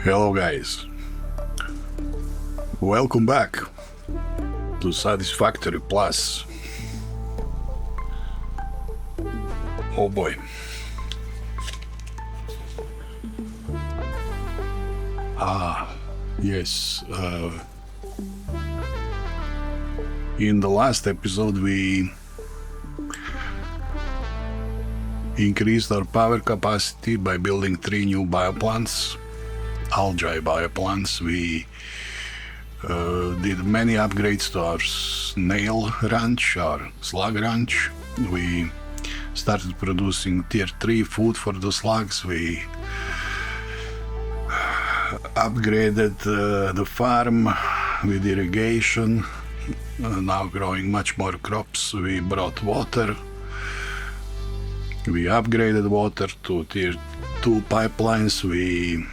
Hello guys, welcome back to Satisfactory Plus. Oh boy. Yes, in the last episode we increased our power capacity by building 3 new bioplants, algae bioplants. We did many upgrades to our snail ranch, our slug ranch. We started producing tier 3 food for the slugs. We upgraded the farm with irrigation, now growing much more crops. We brought water. We upgraded water to tier 2 pipelines. We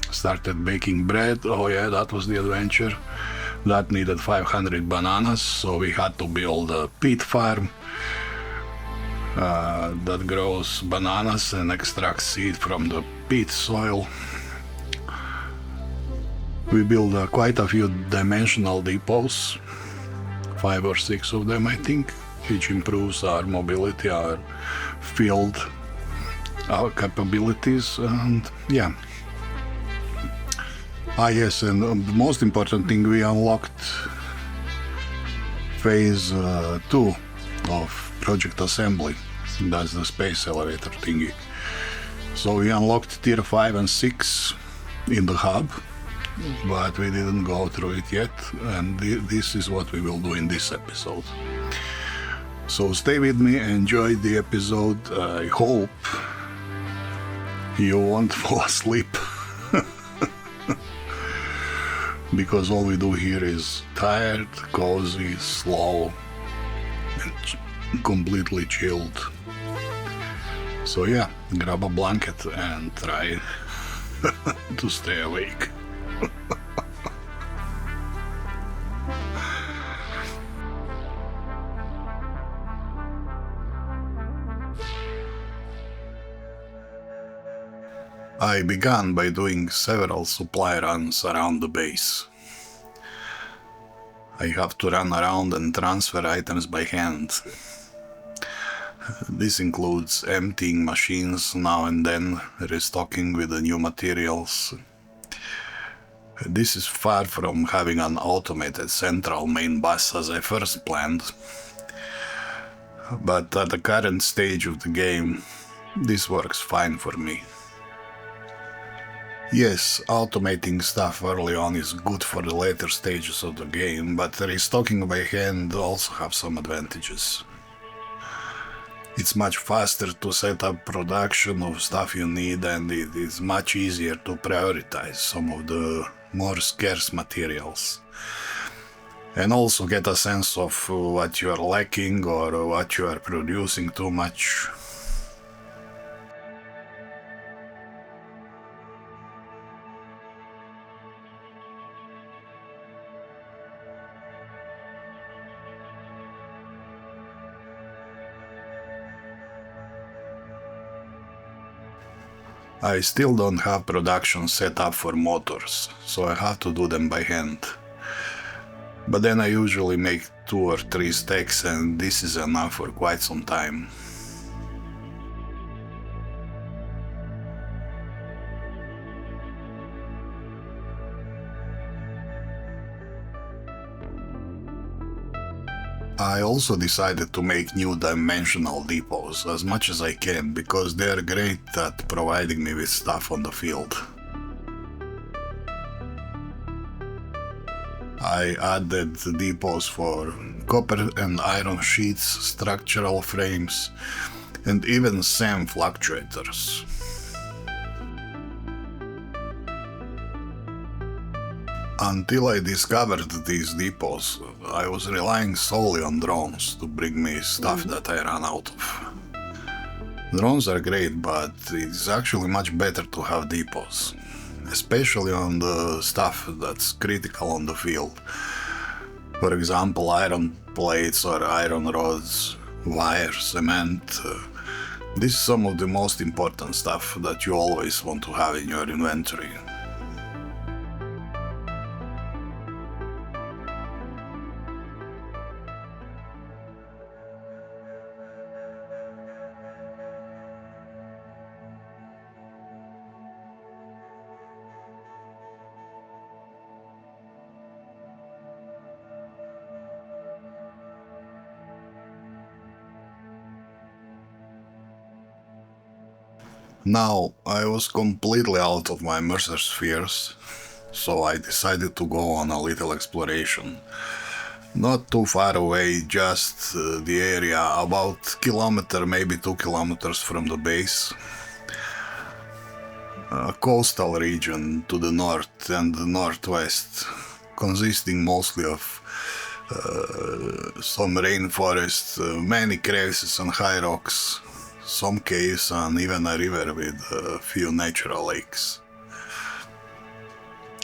started baking bread. Oh yeah, that was the adventure. That needed 500 bananas, so we had to build a peat farm that grows bananas and extracts seed from the peat soil. We built quite a few dimensional depots, 5 or 6 of them I think, which improves our mobility, our field, our capabilities, and yeah. Yes, and the most important thing, we unlocked phase 2 of project assembly. That's the space elevator thingy. So we unlocked tier 5 and 6 in the hub, but we didn't go through it yet, and this is what we will do in this episode. So stay with me, enjoy the episode. I hope you won't fall asleep, because all we do here is tired, cozy, slow, and completely chilled. So yeah, grab a blanket and try to stay awake. I began by doing several supply runs around the base. I have to run around and transfer items by hand. This includes emptying machines now and then, restocking with the new materials. This is far from having an automated central main bus as I first planned, but at the current stage of the game, this works fine for me. Yes, automating stuff early on is good for the later stages of the game, but restocking by hand also have some advantages. It's much faster to set up production of stuff you need, and it is much easier to prioritize some of the more scarce materials. And also get a sense of what you are lacking or what you are producing too much. I still don't have production set up for motors, so I have to do them by hand. But then I usually make 2 or 3 stacks, and this is enough for quite some time. I also decided to make new dimensional depots as much as I can, because they are great at providing me with stuff on the field. I added depots for copper and iron sheets, structural frames, and even SAM fluctuators. Until I discovered these depots, I was relying solely on drones to bring me stuff that I ran out of. Drones are great, but it's actually much better to have depots, especially on the stuff that's critical on the field. For example, iron plates or iron rods, wire, cement. This is some of the most important stuff that you always want to have in your inventory. Now, I was completely out of my Mercer spheres, so I decided to go on a little exploration. Not too far away, just the area about kilometer, maybe 2 kilometers from the base. A coastal region to the north and the northwest, consisting mostly of some rainforests, many crevices and high rocks, some caves, and even a river with a few natural lakes.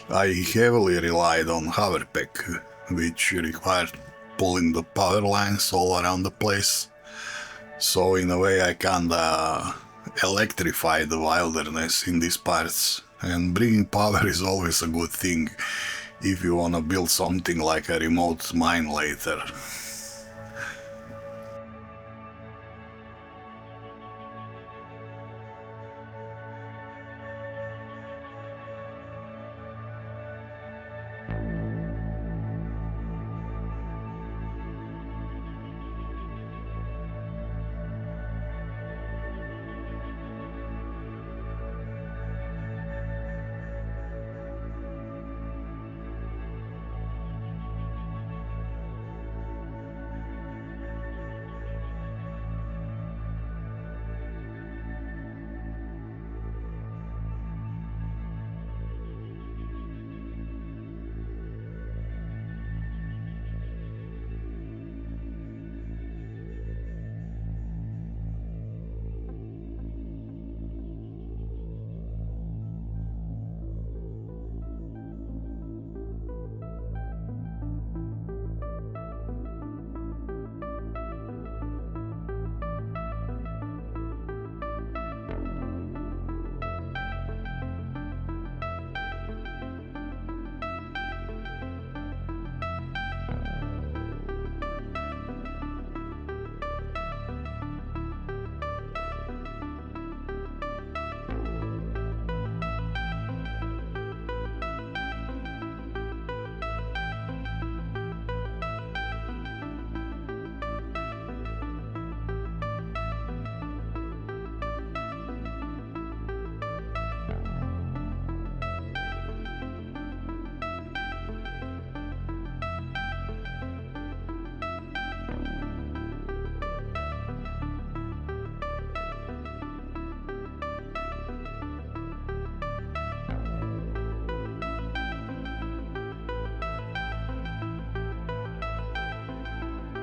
I heavily relied on hoverpack, which required pulling the power lines all around the place, so in a way I kinda electrified the wilderness in these parts, and bringing power is always a good thing if you wanna build something like a remote mine later.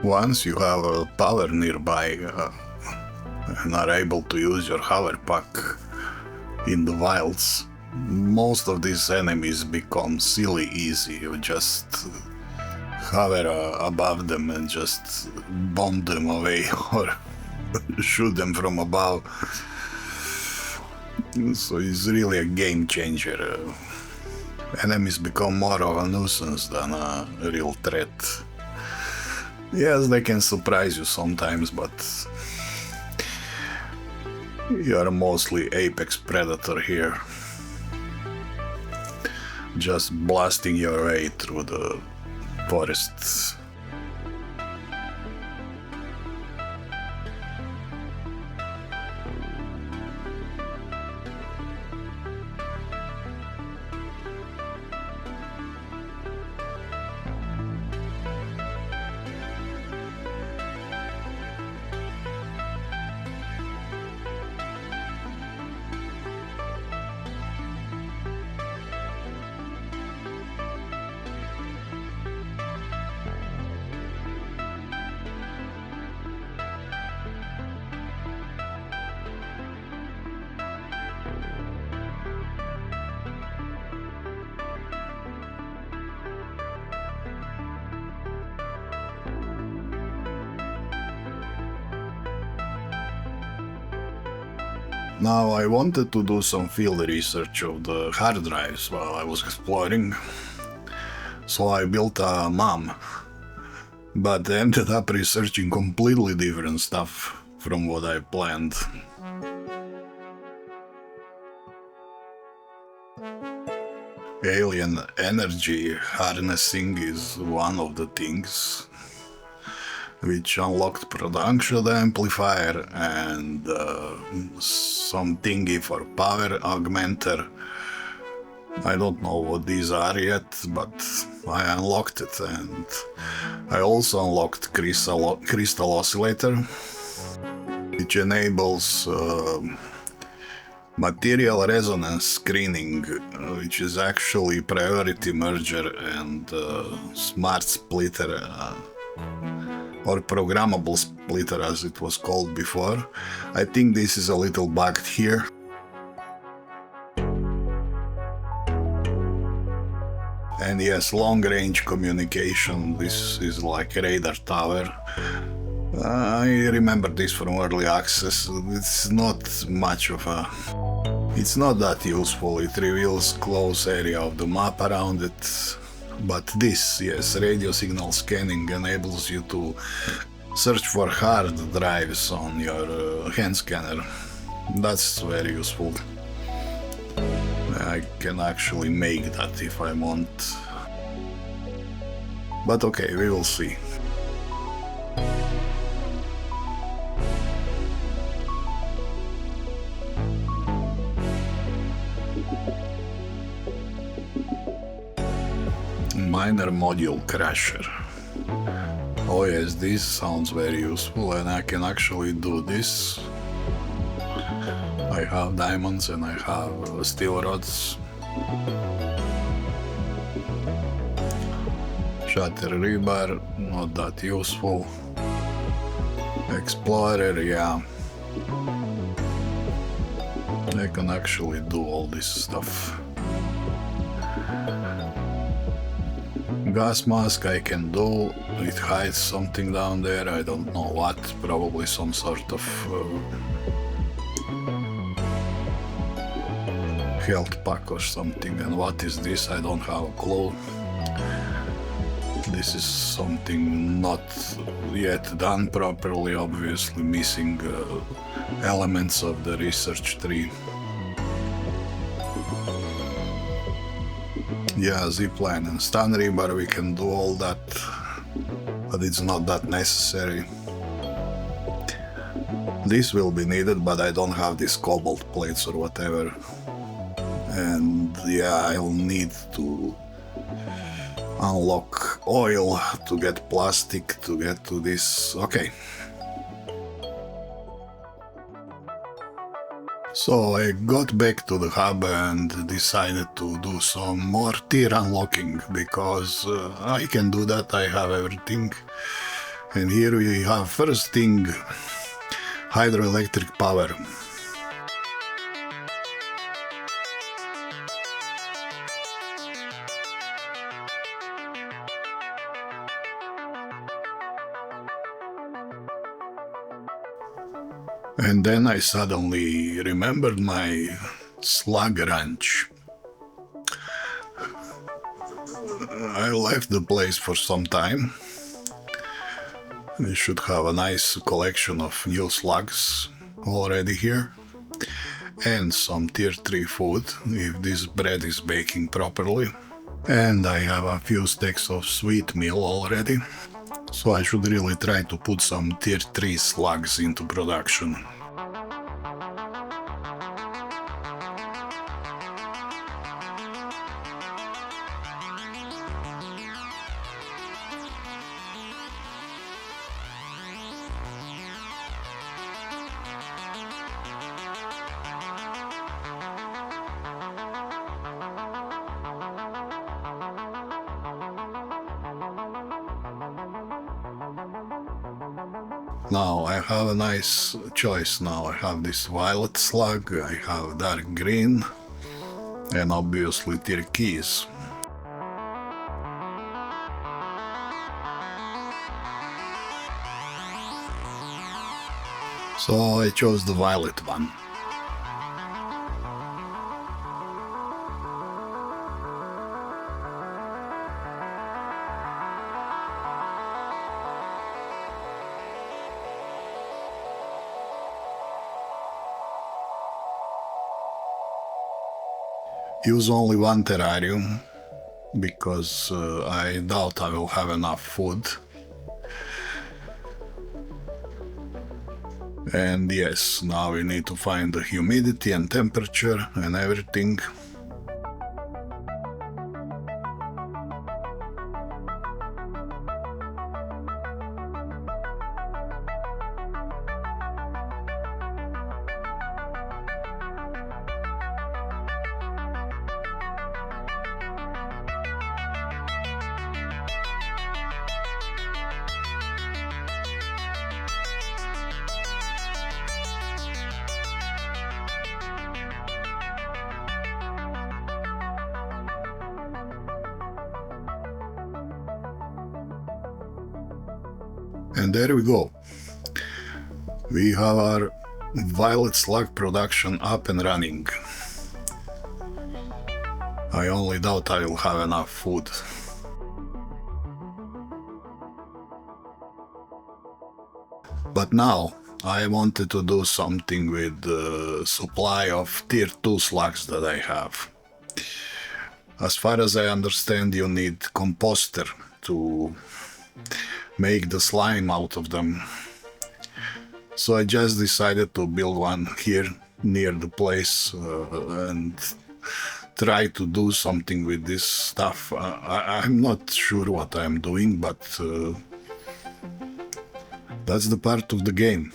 Once you have power nearby and are able to use your hover pack in the wilds, most of these enemies become silly easy. You just hover above them and just bomb them away or shoot them from above. So it's really a game changer. Enemies become more of a nuisance than a real threat. Yes, they can surprise you sometimes, but you're mostly apex predator here. Just blasting your way through the forests. Now, I wanted to do some field research of the hard drives while I was exploring, so I built a MOM, but ended up researching completely different stuff from what I planned. Alien energy harnessing is one of the things. which unlocked production amplifier and some thingy for power augmenter. I don't know what these are yet, but I unlocked it, and I also unlocked crystal oscillator, which enables material resonance screening, which is actually priority merger and smart splitter, or programmable splitter as it was called before. I think this is a little bugged here. And yes, long-range communication, this is like a radar tower. I remember this from early access. It's not much of a... It's not that useful. It reveals close area of the map around it. But this, yes, radio signal scanning enables you to search for hard drives on your hand scanner. That's very useful. I can actually make that if I want. But okay, we will see. Minor module crasher. Oh yes, this sounds very useful, and I can actually do this. I have diamonds and I have steel rods. Shutter rebar, not that useful. Explorer, yeah. I can actually do all this stuff. Gas mask I can do. It hides something down there, I don't know what, probably some sort of health pack or something. And what is this? I don't have a clue. This is something not yet done properly, obviously missing elements of the research tree. Yeah, zipline and stun rebar, we can do all that, but it's not that necessary. This will be needed, but I don't have these cobalt plates or whatever. And yeah, I'll need to unlock oil to get plastic to get to this. Okay. So I got back to the hub and decided to do some more tier unlocking, because I can do that, I have everything. And here we have first thing, hydroelectric power. And then I suddenly remembered my slug ranch. I left the place for some time. We should have a nice collection of new slugs already here. And some tier 3 food, if this bread is baking properly. And I have a few stacks of sweet meal already. So I should really try to put some tier 3 slugs into production. Now I have a nice choice now. I have this violet slug, I have dark green, and obviously turquoise. So I chose the violet one. Use only one terrarium, because I doubt I will have enough food. And yes, now we need to find the humidity and temperature and everything. And there we go. We have our violet slug production up and running. I only doubt I will have enough food. But now I wanted to do something with the supply of tier 2 slugs that I have. As far as I understand, you need composter to make the slime out of them. So I just decided to build one here near the place and try to do something with this stuff. I'm not sure what I'm doing, but that's the part of the game.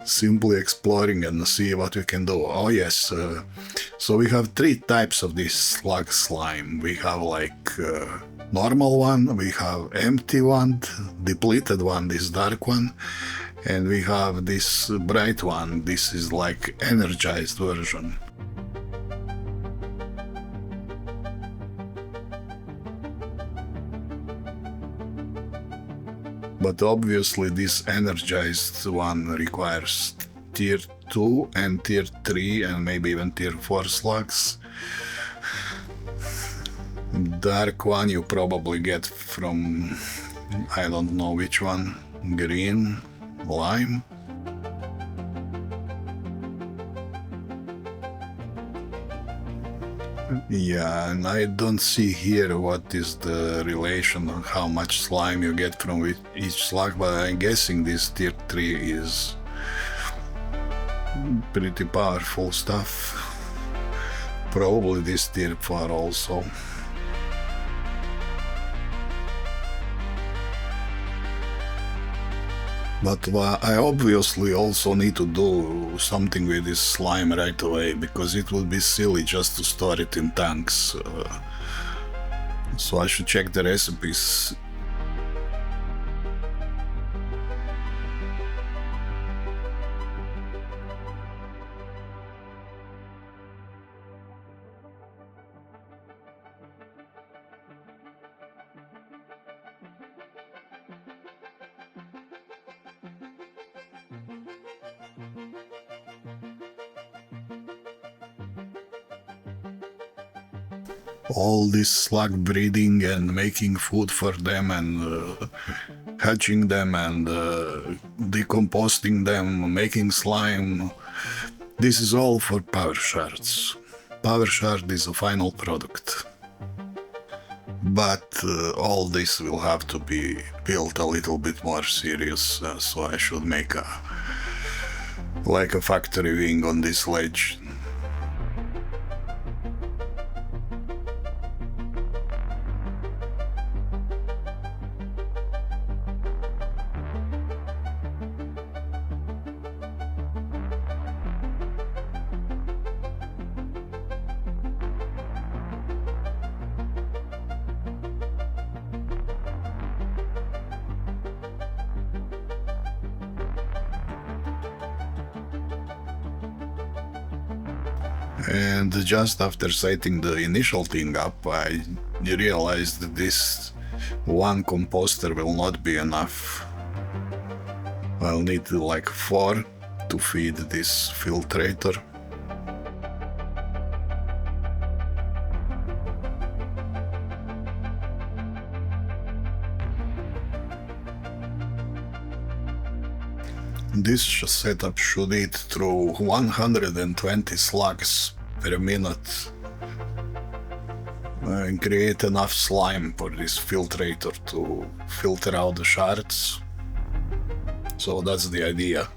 Simply exploring and see what we can do. Oh yes, so we have 3 types of this slug slime. We have like normal one, we have empty one, depleted one, this dark one, and we have this bright one. This is like energized version. But obviously this energized one requires tier 2 and tier 3 and maybe even tier 4 slugs. Dark one you probably get from, I don't know which one, green, lime. Yeah, and I don't see here what is the relation of how much slime you get from each slug, but I'm guessing this tier 3 is pretty powerful stuff. Probably this tier 4 also. But I obviously also need to do something with this slime right away, because it would be silly just to store it in tanks. So I should check the recipes. All this slug breeding and making food for them and hatching them and decomposting them, making slime, this is all for power shards. Power shard is a final product. But all this will have to be built a little bit more serious, so I should make like a factory wing on this ledge. And just after setting the initial thing up, I realized that this one composter will not be enough. I'll need like 4 to feed this filtrator. This setup should eat through 120 slugs per minute and create enough slime for this filtrator to filter out the shards. So that's the idea.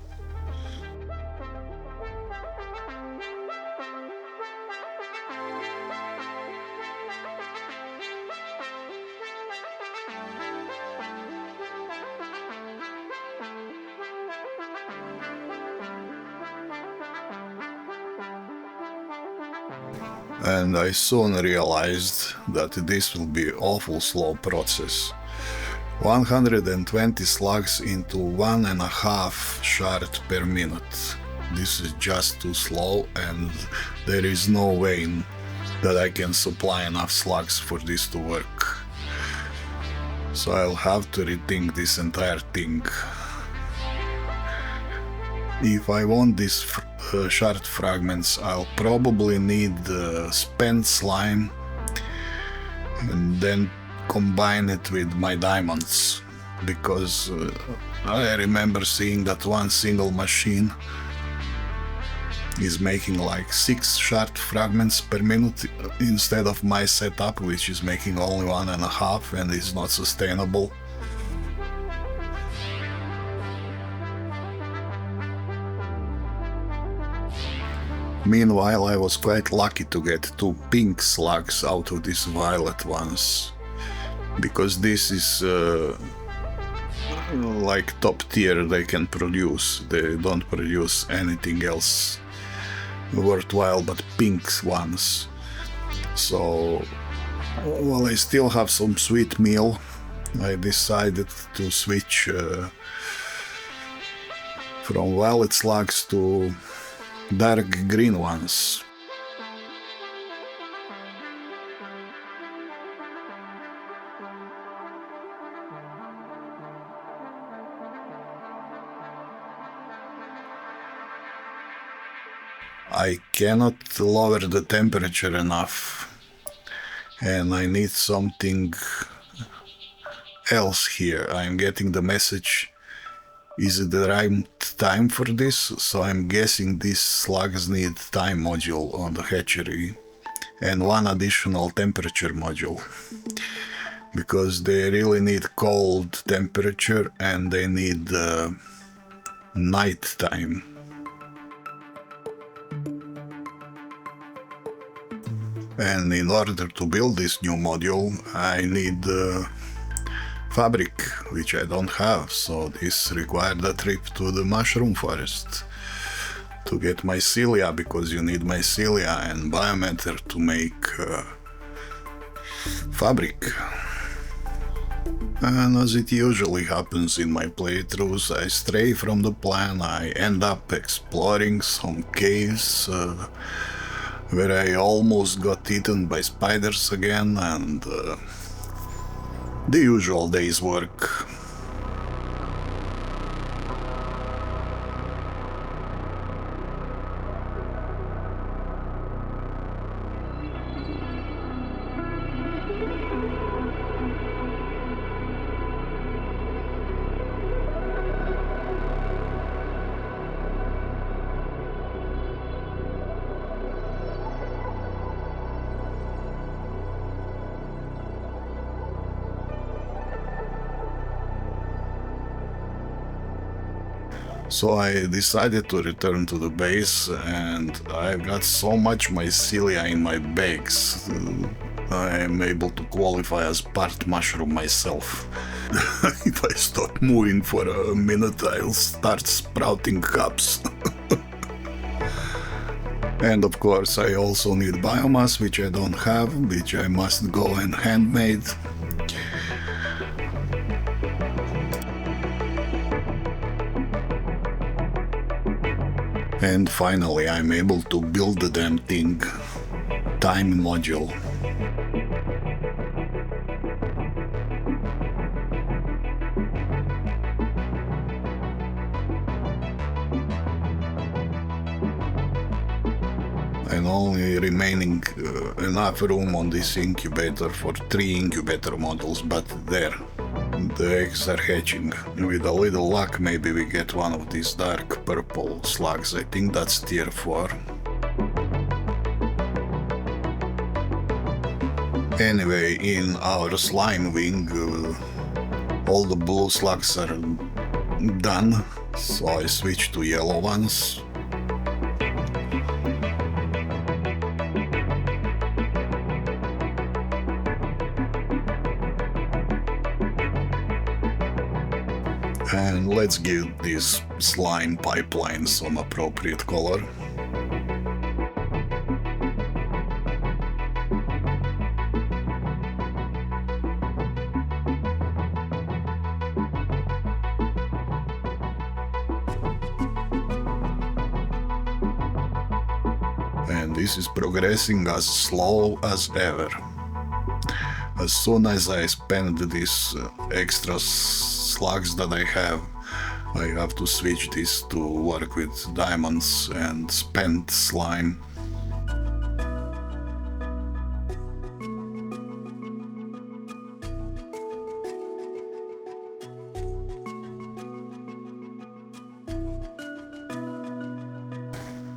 And I soon realized that this will be awful slow process. 120 slugs into 1.5 shard per minute. This is just too slow, and there is no way that I can supply enough slugs for this to work. So I'll have to rethink this entire thing. If I want these shard fragments, I'll probably need spent slime and then combine it with my diamonds, because I remember seeing that one single machine is making like 6 shard fragments per minute instead of my setup, which is making only 1.5, and is not sustainable. Meanwhile, I was quite lucky to get 2 pink slugs out of these violet ones, because this is like top tier they can produce. They don't produce anything else worthwhile but pink ones. So, while I still have some sweet meal, I decided to switch from violet slugs to dark green ones. I cannot lower the temperature enough, and I need something else here. I'm getting the message, is it the right time for this? So I'm guessing these slugs need time module on the hatchery and one additional temperature module, because they really need cold temperature and they need night time. And in order to build this new module, I need fabric, which I don't have, so this required a trip to the mushroom forest to get mycelia, because you need mycelia and biomatter to make fabric. And as it usually happens in my playthroughs, I stray from the plan. I end up exploring some caves where I almost got eaten by spiders again, and the usual day's work. So I decided to return to the base, and I've got so much mycelia in my bags. I'm able to qualify as part mushroom myself. If I stop moving for a minute, I'll start sprouting cups. And of course I also need biomass, which I don't have, which I must go and handmade. And finally I'm able to build the damn thing. Time module. And only remaining enough room on this incubator for 3 incubator models, but there. The eggs are hatching. With a little luck, maybe we get one of these dark purple slugs. I think that's tier 4. Anyway, in our slime wing, all the blue slugs are done, so I switch to yellow ones. And let's give this slime pipeline some appropriate color. And this is progressing as slow as ever. As soon as I spend these extra slugs that I have to switch this to work with diamonds and spent slime.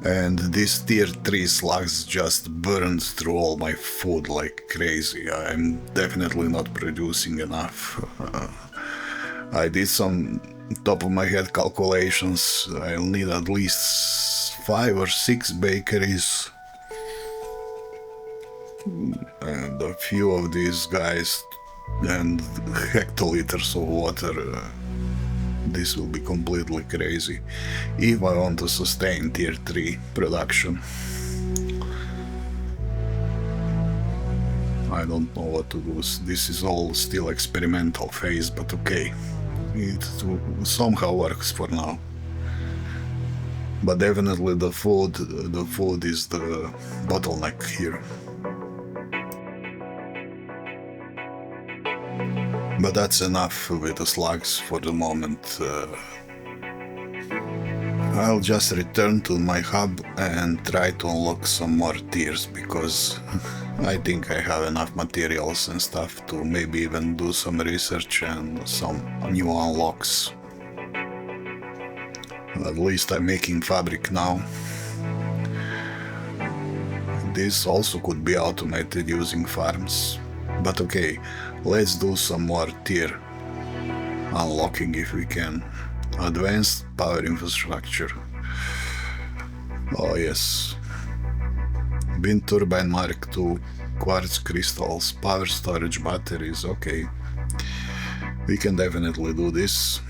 And this tier 3 slugs just burned through all my food like crazy. I'm definitely not producing enough. I did some top of my head calculations. I'll need at least 5 or 6 bakeries. And a few of these guys and hectoliters of water. This will be completely crazy if I want to sustain tier 3 production. I don't know what to do. This is all still experimental phase, but okay. It somehow works for now. But definitely the food is the bottleneck here. But that's enough with the slugs for the moment. I'll just return to my hub and try to unlock some more tiers, because I think I have enough materials and stuff to maybe even do some research and some new unlocks. At least I'm making fabric now. This also could be automated using farms. But okay, let's do some more tier unlocking if we can. Advanced power infrastructure. Oh yes. Wind turbine Mark II, quartz crystals, power storage batteries, okay. We can definitely do this.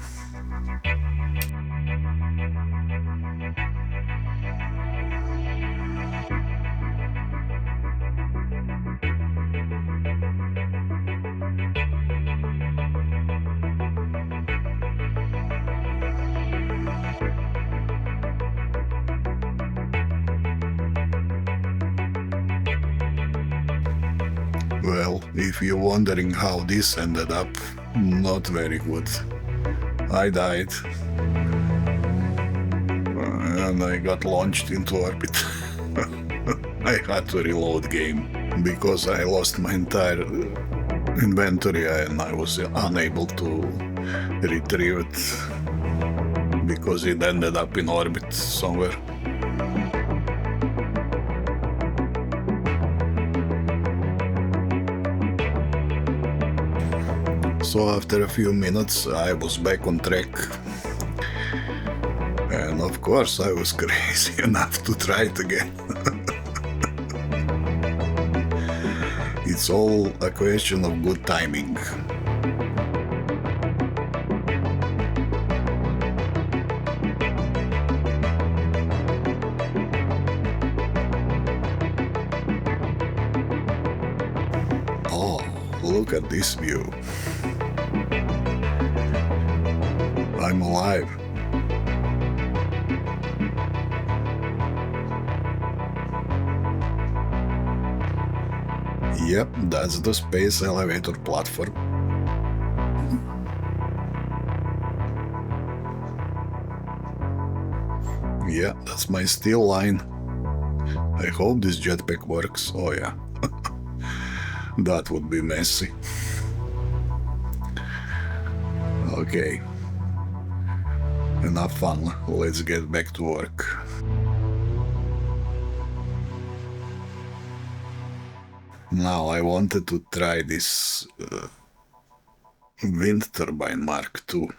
Well, if you're wondering how this ended up, not very good. I died. And I got launched into orbit. I had to reload game, because I lost my entire inventory and I was unable to retrieve it, because it ended up in orbit somewhere. So after a few minutes I was back on track, and of course I was crazy enough to try it again. It's all a question of good timing. Oh, look at this view. I'm alive. Yep, that's the space elevator platform. Yeah, that's my steel line. I hope this jetpack works. Oh yeah. That would be messy. Okay. Enough fun, let's get back to work. Now I wanted to try this wind turbine Mark II.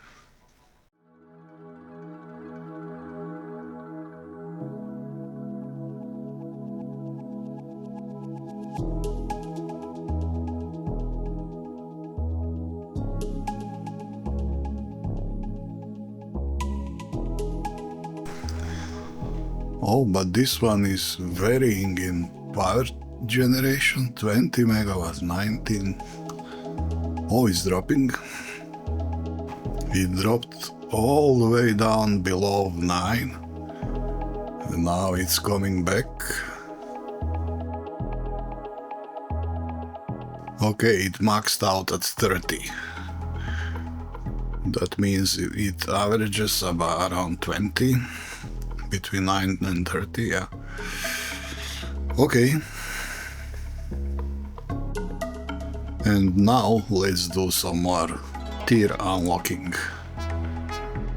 Oh, but this one is varying in power generation, 20 megawatts, 19. Oh, it's dropping. It dropped all the way down below 9. And now it's coming back. Okay, it maxed out at 30. That means it averages about around 20. Between 9 and 30, yeah. Okay. And now let's do some more tier unlocking.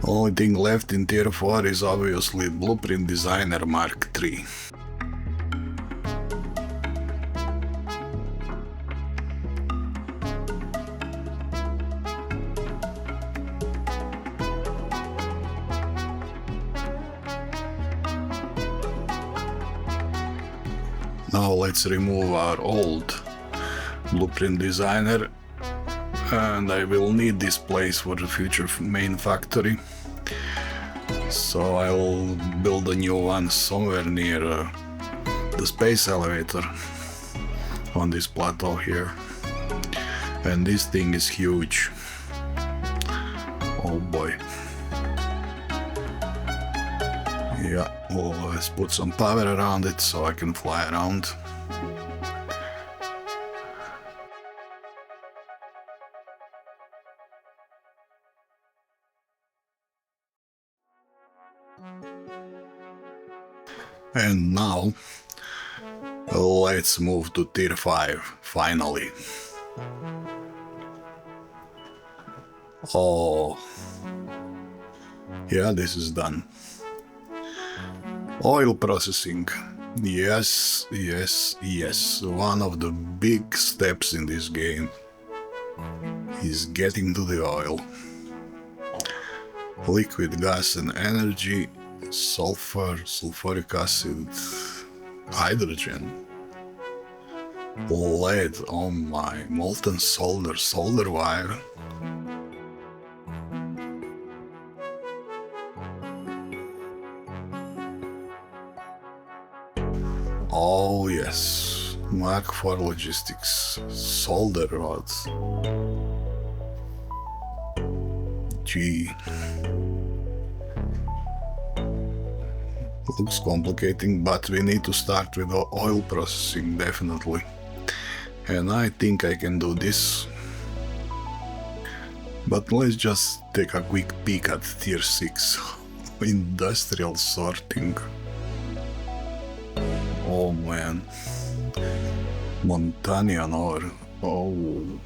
Only thing left in tier 4 is obviously Blueprint Designer Mark III. Now let's remove our old Blueprint Designer, and I will need this place for the future main factory, so I'll build a new one somewhere near the space elevator on this plateau here. And this thing is huge. Oh boy. Yeah, well, let's put some power around it so I can fly around. And now, let's move to tier 5, finally. Oh, yeah, this is done. Oil processing. Yes, yes, yes. One of the big steps in this game is getting to the oil. Liquid gas and energy, sulfur, sulfuric acid, hydrogen, lead, oh my, molten solder, solder wire. Oh yes, Mark IV logistics, solder rods. Gee. Looks complicating, but we need to start with oil processing, definitely. And I think I can do this. But let's just take a quick peek at tier 6. Industrial sorting. Oh man. Montanian ore. Oh.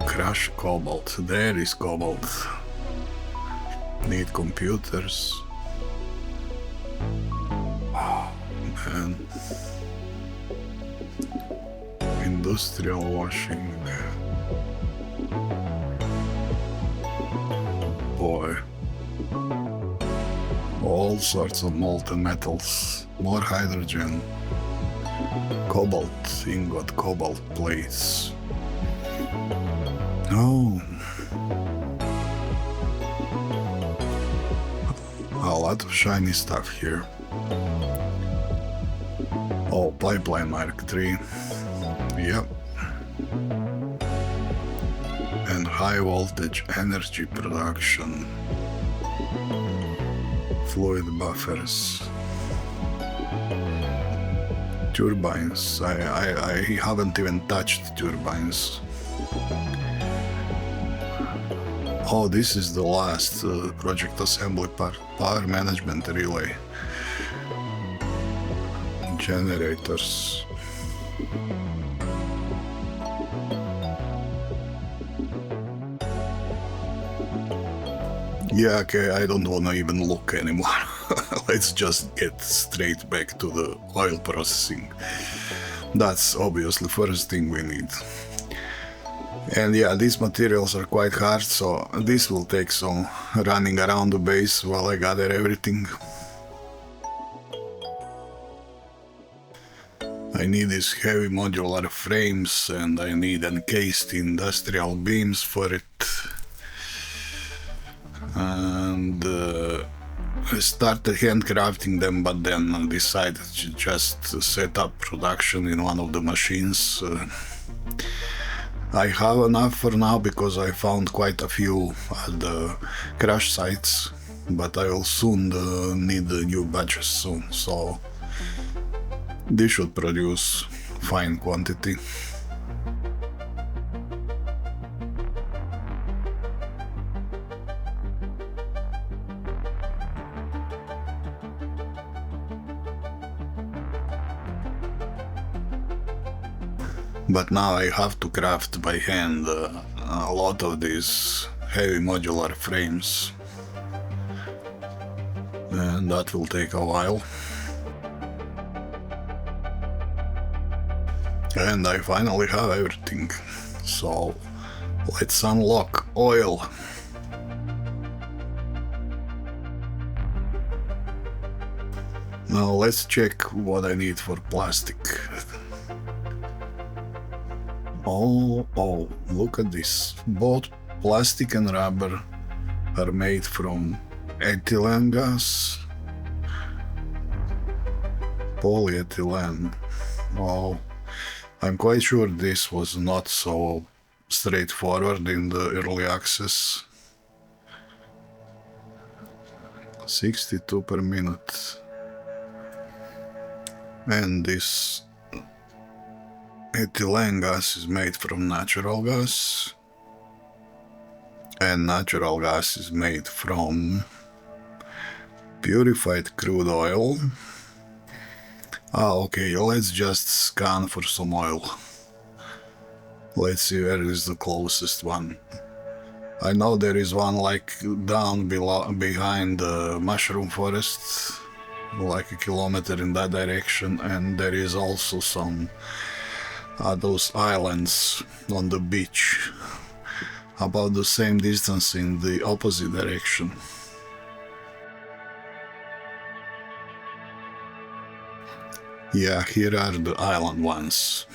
Crush cobalt. There is cobalt. Need computers. Oh man. Industrial washing. Boy. All sorts of molten metals. More hydrogen. Cobalt, ingot, cobalt plates. Oh. A lot of shiny stuff here. Oh, pipeline Mark III. Yep. And high voltage energy production. Fluid buffers. Turbines. I haven't even touched turbines. Oh, this is the last project assembly part. Power management relay. Generators. Yeah, okay, I don't wanna even look anymore. Let's just get straight back to the oil processing. That's obviously the first thing we need. And yeah, these materials are quite hard, so this will take some running around the base while I gather everything. I need these heavy modular frames, and I need encased industrial beams for it. And I started handcrafting them, but then decided to just set up production in one of the machines. I have enough for now because I found quite a few at the crash sites, but I will soon need new batches soon, so this should produce fine quantity. But now I have to craft by hand a lot of these heavy modular frames, and that will take a while. And I finally have everything, so let's unlock oil. Now let's check what I need for plastic. Oh, look at this. Both plastic and rubber are made from ethylene gas. Polyethylene. Oh, I'm quite sure this was not so straightforward in the early access. 62 per minute. And this ethylene gas is made from natural gas, and natural gas is made from purified crude oil. Okay, let's just scan for some oil. Let's see where is the closest one. I know there is one like down below, behind the mushroom forest, like a kilometer in that direction, and there is also some those islands on the beach, about the same distance in the opposite direction. Yeah, here are the island ones.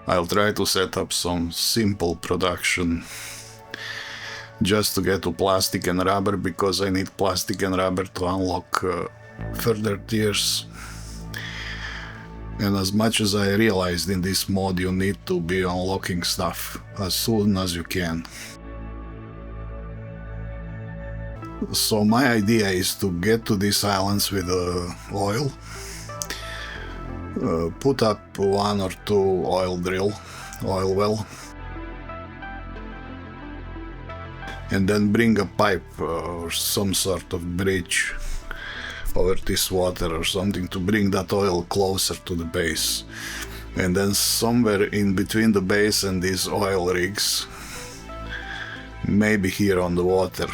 I'll try to set up some simple production just to get to plastic and rubber, because I need plastic and rubber to unlock further tiers. And as much as I realized in this mod, you need to be unlocking stuff as soon as you can. So my idea is to get to these islands with oil. Put up 1 or 2 oil well, and then bring a pipe or some sort of bridge over this water or something to bring that oil closer to the base. And then somewhere in between the base and these oil rigs, maybe here on the water,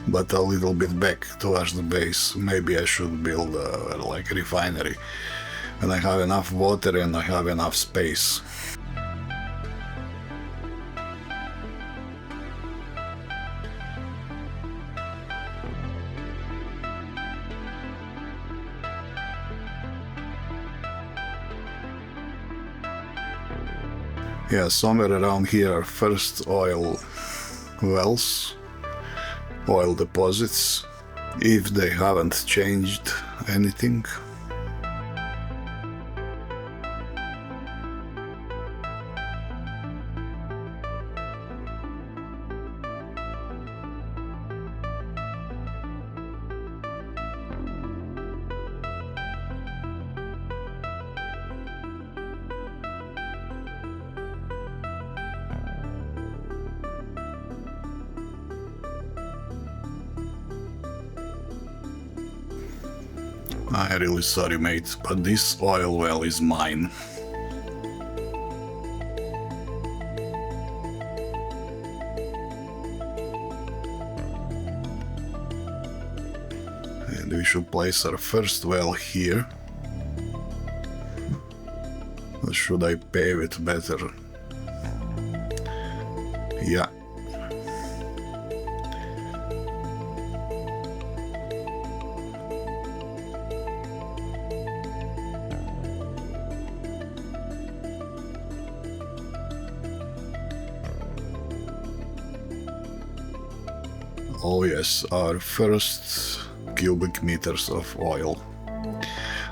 but a little bit back towards the base, maybe I should build like a refinery. And I have enough water and I have enough space. Yeah, somewhere around here, first oil wells, oil deposits, if they haven't changed anything. I'm really sorry, mate, but this oil well is mine. And we should place our first well here. should I pave it better? Yeah. Oh yes, our first cubic meters of oil.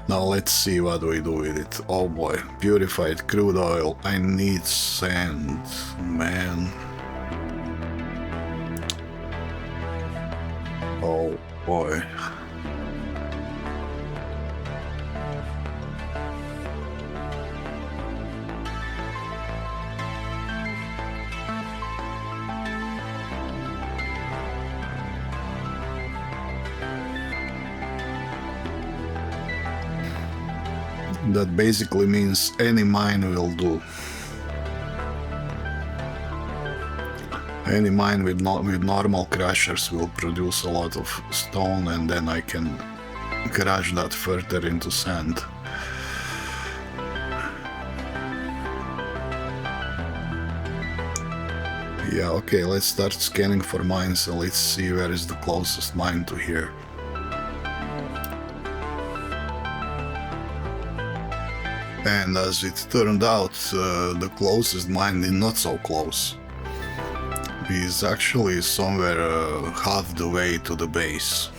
Now let's see what we do with it. Oh boy, purified crude oil. I need sand, man. Oh boy. That basically means any mine will do. Any mine with normal crushers will produce a lot of stone, and then I can crush that further into sand. Yeah, okay, let's start scanning for mines and let's see where is the closest mine to here. And as it turned out, the closest mine is not so close. Is actually somewhere half the way to the base.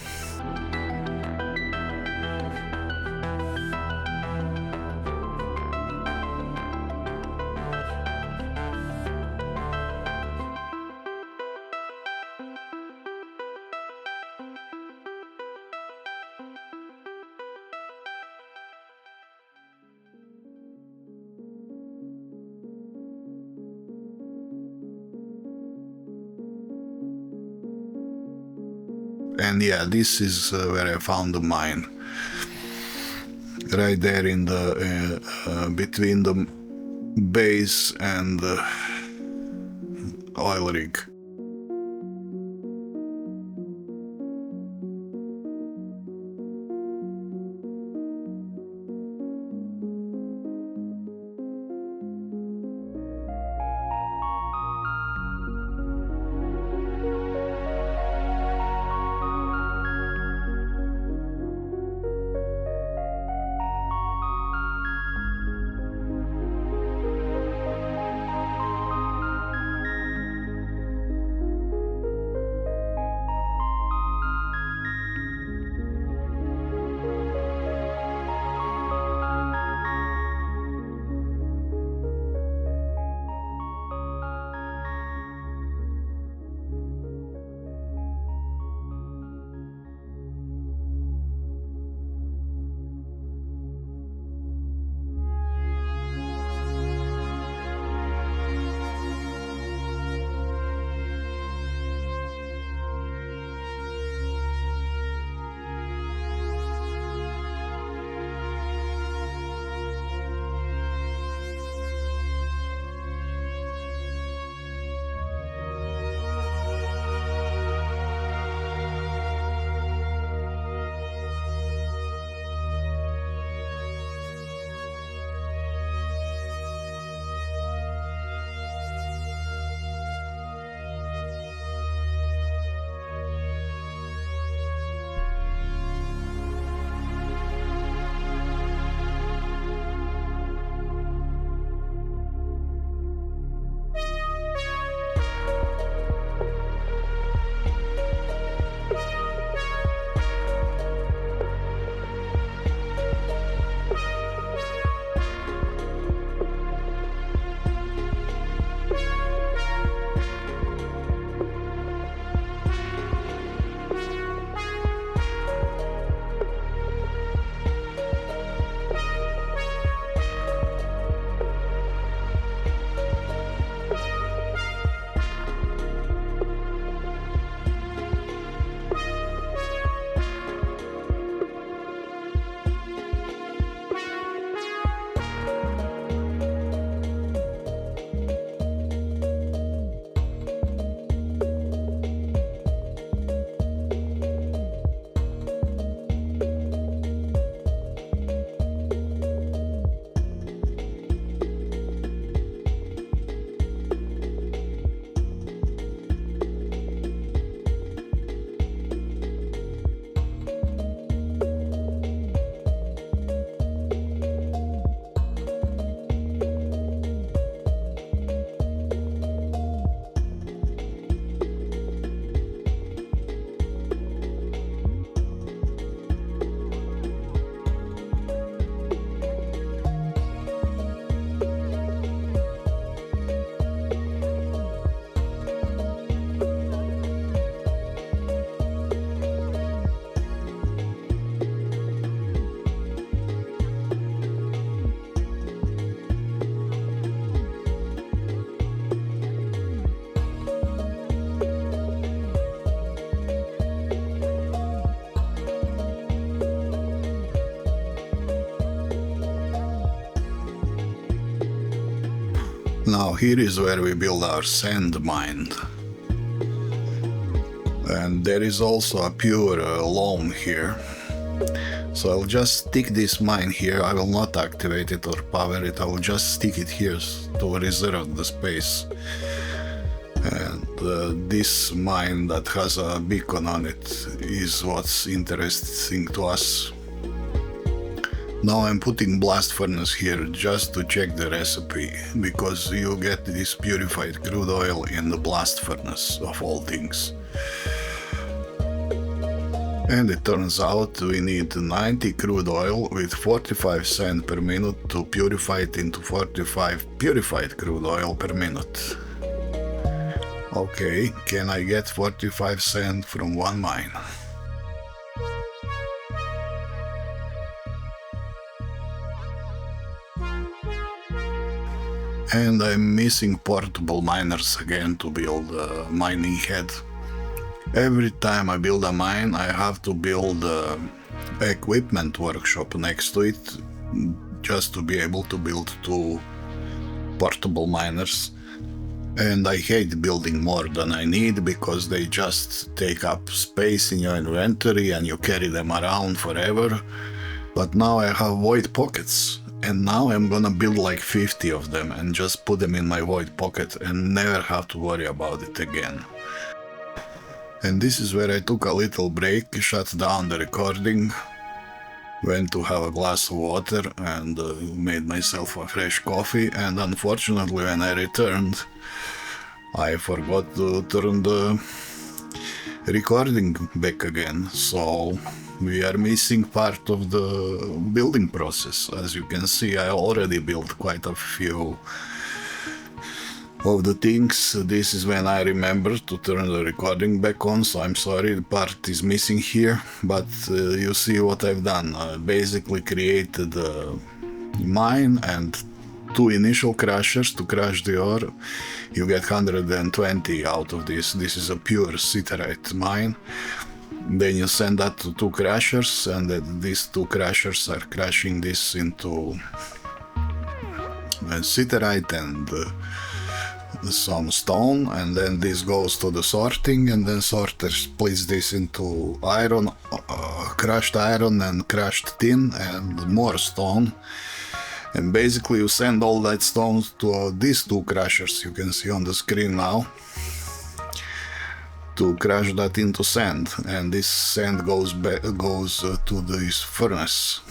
And yeah, this is where I found the mine. Right there in the between the base and the oil rig. Now here is where we build our sand mine. And there is also a pure loam here. So I'll just stick this mine here. I will not activate it or power it. I will just stick it here to reserve the space. And this mine that has a beacon on it is what's interesting to us. Now I'm putting blast furnace here just to check the recipe, because you get this purified crude oil in the blast furnace of all things. And it turns out we need 90 crude oil with 45 cents per minute to purify it into 45 purified crude oil per minute. Okay, can I get 45 cents from one mine? And I'm missing portable miners again to build a mining head. Every time I build a mine, I have to build an equipment workshop next to it, just to be able to build 2 portable miners. And I hate building more than I need, because they just take up space in your inventory and you carry them around forever. But now I have void pockets, and now I'm gonna build like 50 of them and just put them in my void pocket and never have to worry about it again. And this is where I took a little break, shut down the recording, went to have a glass of water and made myself a fresh coffee, and unfortunately when I returned I forgot to turn the recording back again, so we are missing part of the building process. As you can see, I already built quite a few of the things. This is when I remember to turn the recording back on, so I'm sorry the part is missing here, but you see what I've done. I basically created a mine and 2 initial crushers to crush the ore. You get 120 out of this. This is a pure siderite mine. Then you send that to 2 crushers, and these 2 crushers are crushing this into siderite and some stone, and then this goes to the sorting, and then sorter splits this into iron, crushed iron and crushed tin and more stone. And basically you send all that stones to these 2 crushers you can see on the screen now, to crush that into sand, and this sand goes to this furnace.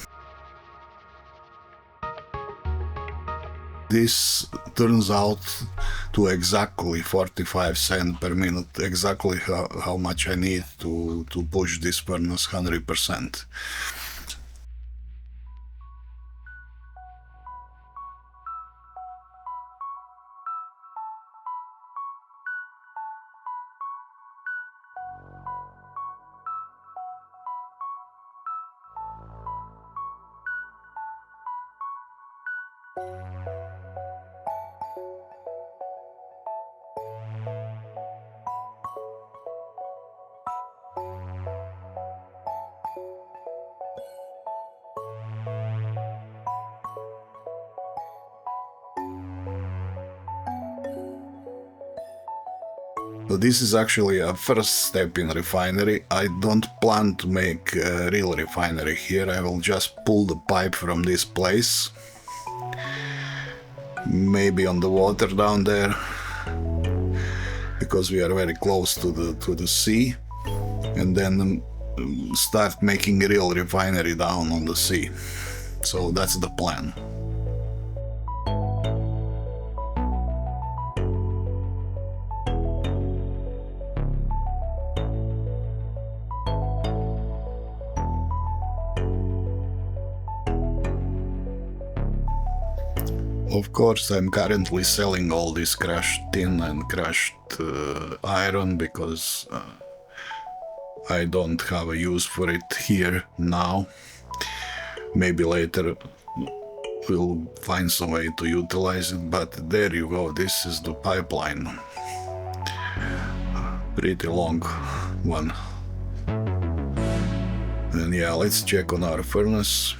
This turns out to exactly 45 cents per minute, exactly how much I need to push this furnace 100%. So this is actually a first step in refinery. I don't plan to make a real refinery here. I will just pull the pipe from this place, maybe on the water down there, because we are very close to the sea, and then start making a real refinery down on the sea. So that's the plan. Of course, I'm currently selling all this crushed tin and crushed iron, because I don't have a use for it here now. Maybe later we'll find some way to utilize it, but there you go, this is the pipeline. Pretty long one. And yeah, let's check on our furnace.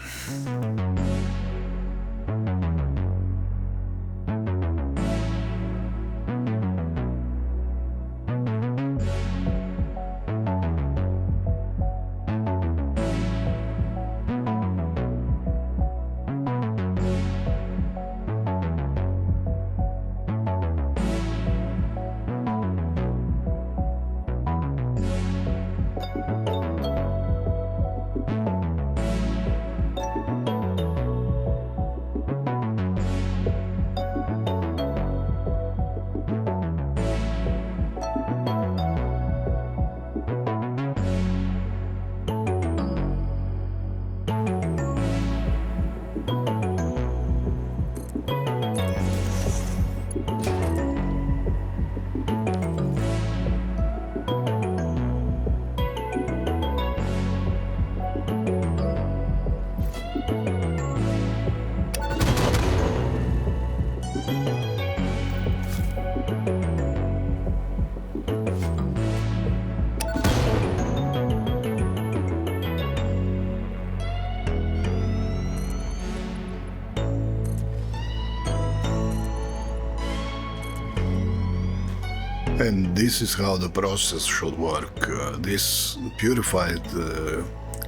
And this is how the process should work. This purified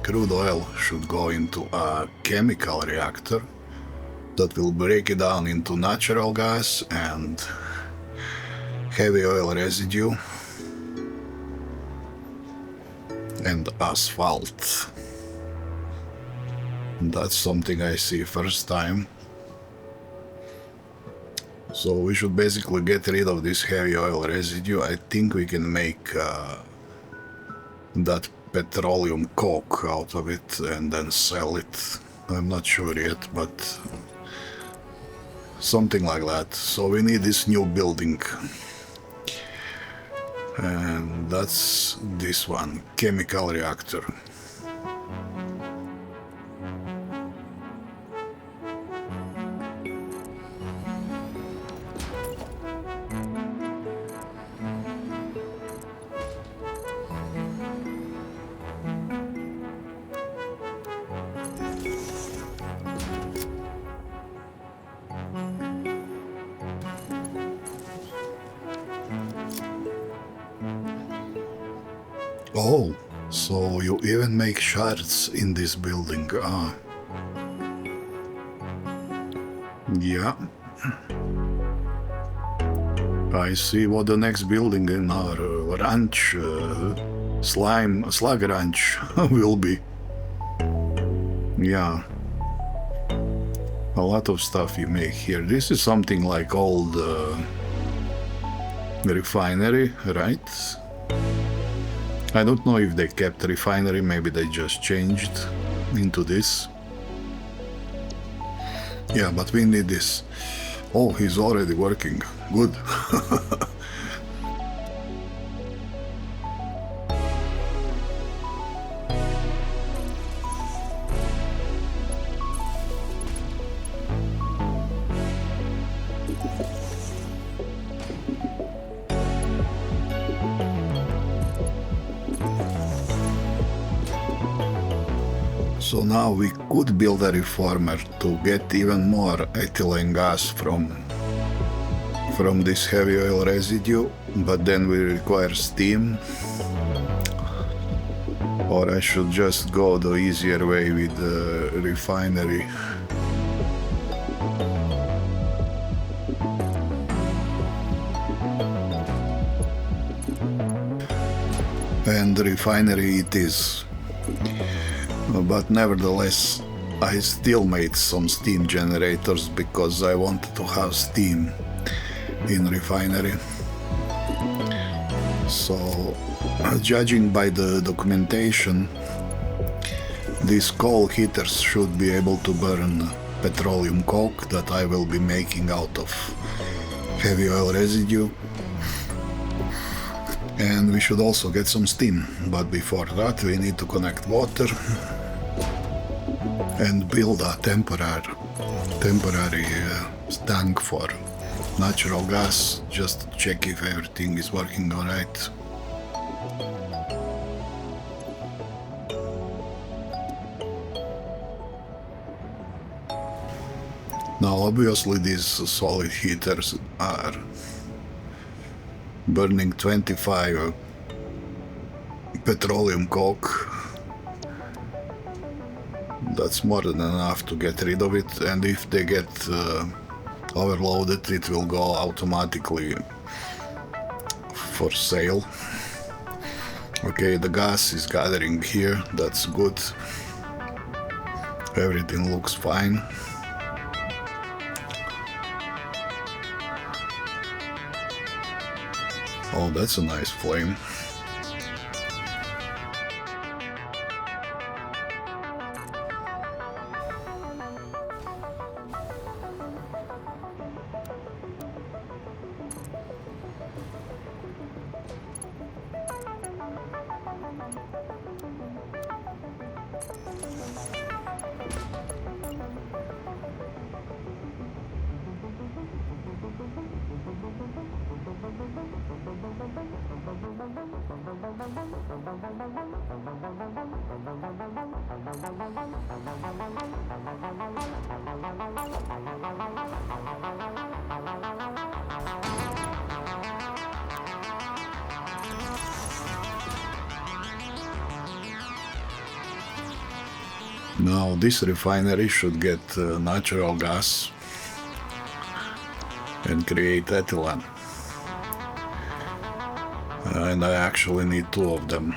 crude oil should go into a chemical reactor that will break it down into natural gas and heavy oil residue and asphalt. That's something I see first time. So we should basically get rid of this heavy oil residue. I think we can make that petroleum coke out of it and then sell it. I'm not sure yet, but something like that. So we need this new building. And that's this one, chemical reactor. Oh, so you even make shards in this building. Ah. Yeah. I see what the next building in our ranch, slug ranch, will be. Yeah. A lot of stuff you make here. This is something like old refinery, right? I don't know if they kept the refinery, maybe they just changed into this. Yeah, but we need this. Oh, he's already working. Good. So now we could build a reformer to get even more ethylene gas from this heavy oil residue, but then we require steam. Or I should just go the easier way with the refinery. And refinery it is. But nevertheless, I still made some steam generators because I wanted to have steam in refinery. So, judging by the documentation, these coal heaters should be able to burn petroleum coke that I will be making out of heavy oil residue. And we should also get some steam, but before that we need to connect water and build a temporary tank for natural gas, just to check if everything is working alright. Now obviously these solid heaters are burning 25 petroleum coke. That's more than enough to get rid of it, and if they get overloaded, it will go automatically for sale. Okay, the gas is gathering here, that's good. Everything looks fine. Oh, that's a nice flame. Now this refinery should get natural gas and create ethylene. And I actually need 2 of them.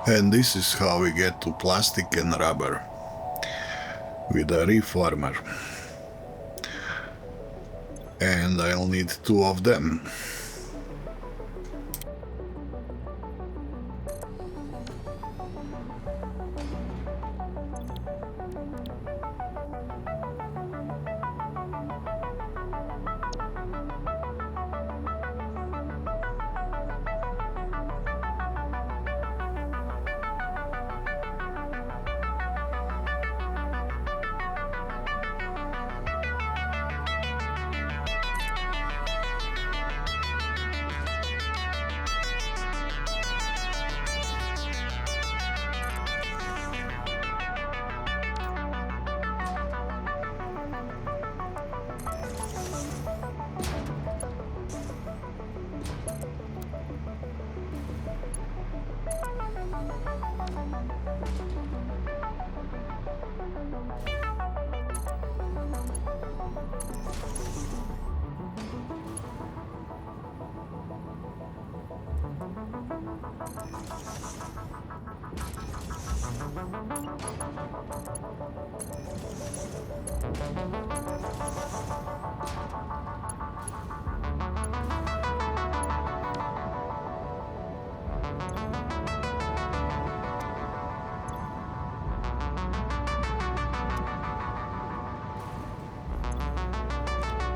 And this is how we get to plastic and rubber with a reformer. And I'll need 2 of them.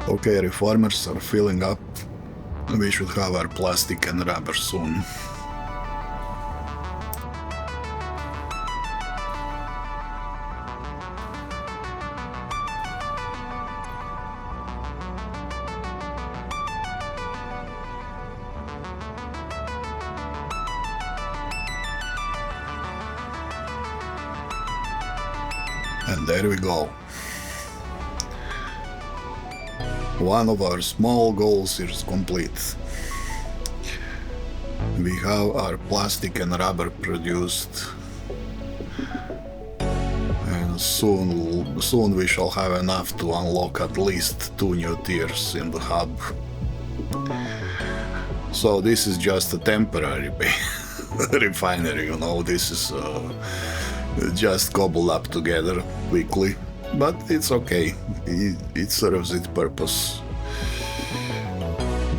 Okay, reformers are filling up. We should have our plastic and rubber soon. And there we go. One of our small goals is complete. We have our plastic and rubber produced, and soon we shall have enough to unlock at least 2 new tiers in the hub. So this is just a temporary refinery, you know, this is just cobbled up together quickly. But it's okay, it serves its purpose,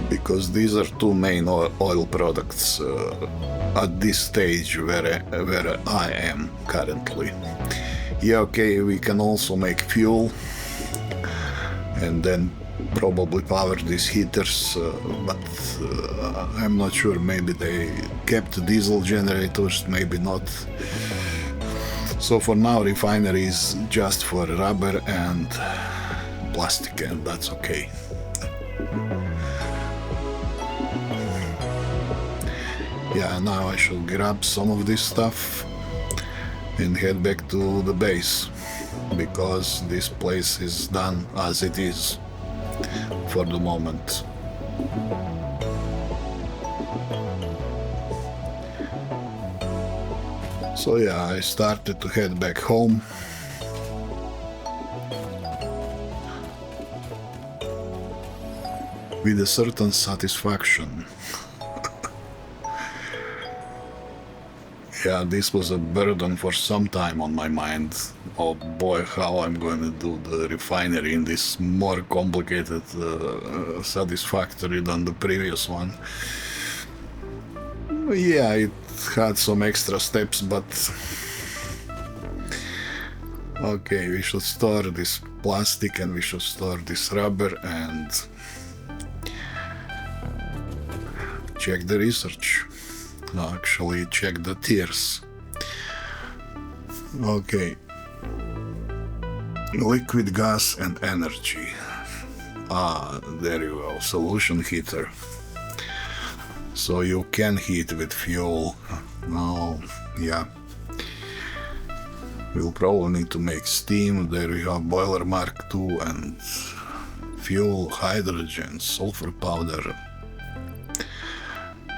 because these are 2 main oil products at this stage where I am currently. Yeah, okay, we can also make fuel and then probably power these heaters, but I'm not sure, maybe they kept diesel generators, maybe not. So for now, refinery is just for rubber and plastic, and that's okay. Yeah, now I should grab some of this stuff and head back to the base, because this place is done as it is for the moment. So yeah, I started to head back home. With a certain satisfaction. Yeah, this was a burden for some time on my mind. Oh boy, how I'm going to do the refinery in this more complicated Satisfactory than the previous one. Yeah, it had some extra steps, but okay, we should store this plastic and we should store this rubber, and check the research. Actually check the tiers. Okay. Liquid gas and energy. There you go, solution heater. So you can heat with fuel. Oh, yeah. We'll probably need to make steam. There we have boiler Mark II and fuel, hydrogen, sulfur powder.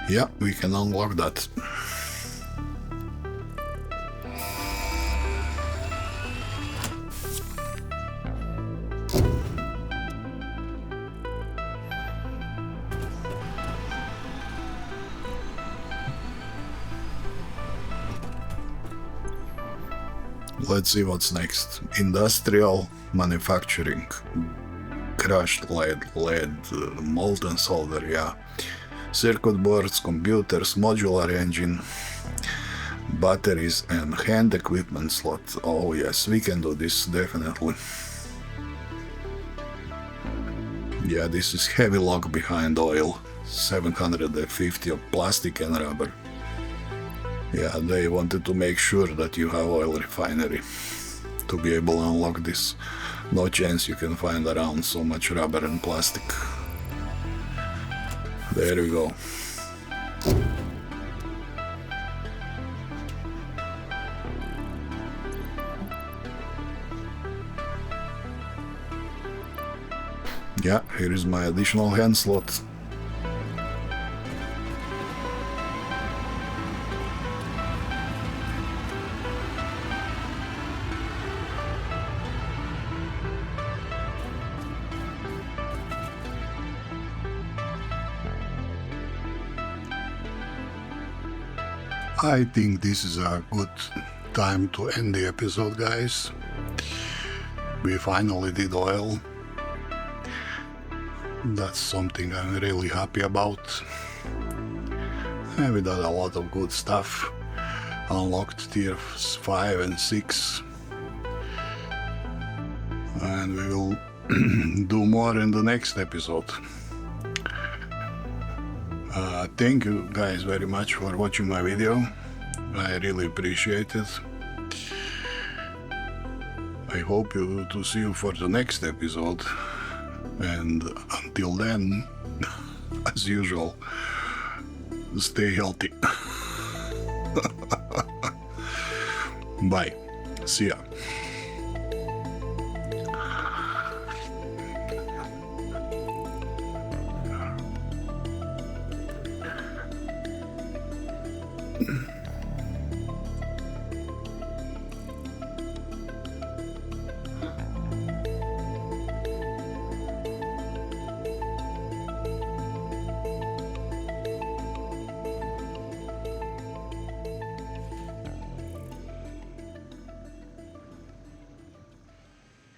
Yeah, we can unlock that. Let's see what's next. Industrial manufacturing. Crushed lead, molten solder, yeah. Circuit boards, computers, modular engine, batteries and hand equipment slot. Oh yes, we can do this, definitely. Yeah, this is heavy log behind oil. 750 of plastic and rubber. Yeah, they wanted to make sure that you have oil refinery to be able to unlock this. No chance you can find around so much rubber and plastic. There we go. Yeah, here is my additional hand slot. I think this is a good time to end the episode, guys. We finally did oil. That's something I'm really happy about. And we did a lot of good stuff. Unlocked tier 5 and 6. And we will do more in the next episode. Thank you guys very much for watching my video. I really appreciate it. I hope to see you for the next episode. And until then, as usual, stay healthy. Bye. See ya.